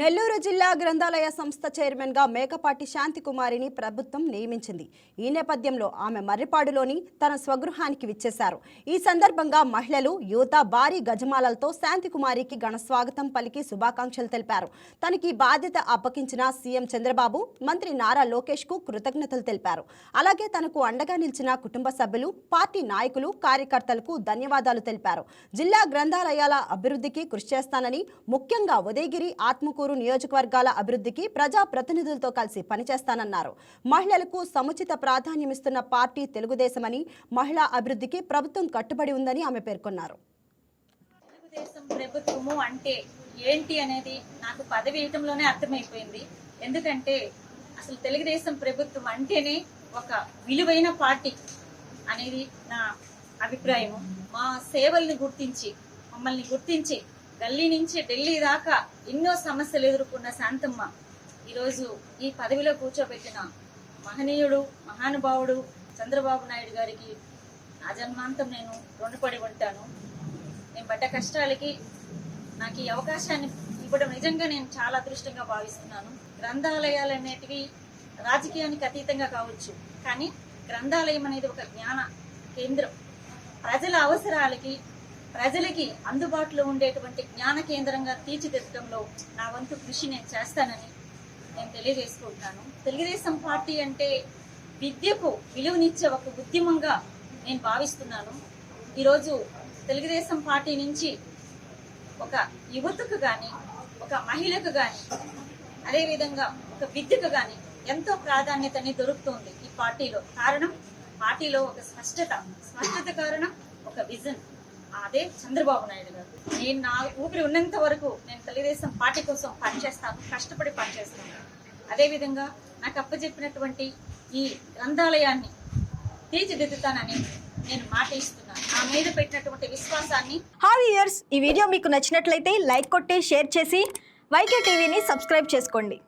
నెల్లూరు జిల్లా గ్రంథాలయ సంస్థ చైర్మన్ గా మేకపాటి శాంతికుమారిని ప్రభుత్వం నియమించింది. ఈ నేపథ్యంలో ఆమె మర్రిపాడులోని తన స్వగృహానికి విచ్చేశారు. ఈ సందర్భంగా మహిళలు, యువత భారీ గజమాలలతో శాంతికుమారికి ఘన స్వాగతం పలికి శుభాకాంక్షలు తెలిపారు. తనకి బాధ్యత అప్పగించిన సీఎం చంద్రబాబు, మంత్రి నారా లోకేష్ కు కృతజ్ఞతలు తెలిపారు. అలాగే తనకు అండగా నిలిచిన కుటుంబ సభ్యులు, పార్టీ నాయకులు, కార్యకర్తలకు ధన్యవాదాలు తెలిపారు. జిల్లా గ్రంథాలయాల అభివృద్ధికి కృషి చేస్తానని, ముఖ్యంగా ఉదయగిరి, ఆత్మకూరు నియోజకవర్గాల అభివృద్ధికి ప్రజా ప్రతినిధులతో కలిసి పనిచేస్తానన్నారు. మహిళలకు సముచిత ప్రాధాన్యమిస్తున్న పార్టీ తెలుగుదేశమని, మహిళా అభివృద్ధికి ప్రభుత్వం కట్టుబడి ఉందని ఆమె పేర్కొన్నారు. తెలుగుదేశం ప్రభుత్వము అంటే ఏంటి అనేది నాకు పదవి ఇవ్వటంలోనే అర్థమైపోయింది. ఎందుకంటే అసలు తెలుగుదేశం ప్రభుత్వం అంటేనే ఒక విలువైన పార్టీ అనేది నా అభిప్రాయము. మా సేవల్ని గుర్తించి, మమ్మల్ని గుర్తించి గల్లీ నుంచి ఢిల్లీ దాకా ఎన్నో సమస్యలు ఎదుర్కొన్న శాంతమ్మ ఈరోజు ఈ పదవిలో కూర్చోబెట్టిన మహనీయుడు, మహానుభావుడు చంద్రబాబు నాయుడు గారికి నా జన్మాంతం నేను రుణపడి ఉంటాను. నేను పడ్డ కష్టాలకి నాకు ఈ అవకాశాన్ని ఇవ్వడం నిజంగా నేను చాలా అదృష్టంగా భావిస్తున్నాను. గ్రంథాలయాలు అనేటివి రాజకీయానికి అతీతంగా కావచ్చు, కానీ గ్రంథాలయం అనేది ఒక జ్ఞాన కేంద్రం. ప్రజల అవసరాలకి, ప్రజలకి అందుబాటులో ఉండేటువంటి జ్ఞాన కేంద్రంగా తీర్చిదిద్దడంలో నా వంతు కృషి నేను చేస్తానని నేను తెలియజేసుకుంటున్నాను. తెలుగుదేశం పార్టీ అంటే విద్యకు విలువనిచ్చే ఒక ఉద్యమంగా నేను భావిస్తున్నాను. ఈరోజు తెలుగుదేశం పార్టీ నుంచి ఒక యువతకు కానీ, ఒక మహిళకు కానీ, అదేవిధంగా ఒక విద్యకు కానీ ఎంతో ప్రాధాన్యతని దొరుకుతుంది ఈ పార్టీలో. కారణం పార్టీలో ఒక స్పష్టత కారణం ఒక విజన్. అదే చంద్రబాబు నాయుడు గారు. నేను నా ఊపిరి ఉన్నంత వరకు నేను తెలుగుదేశం పార్టీ కోసం పనిచేస్తాను, కష్టపడి పనిచేస్తాను. అదేవిధంగా నాకు అప్పచెప్పినటువంటి ఈ గ్రంథాలయాన్ని తీర్చిదిద్దుతానని నేను మాట ఇస్తున్నాను. నా మీద పెట్టినటువంటి విశ్వాసాన్ని. హాయ్ వ్యూయర్స్, ఈ వీడియో మీకు నచ్చినట్లయితే లైక్ కొట్టి షేర్ చేసి వైకే టీవీని సబ్స్క్రైబ్ చేసుకోండి.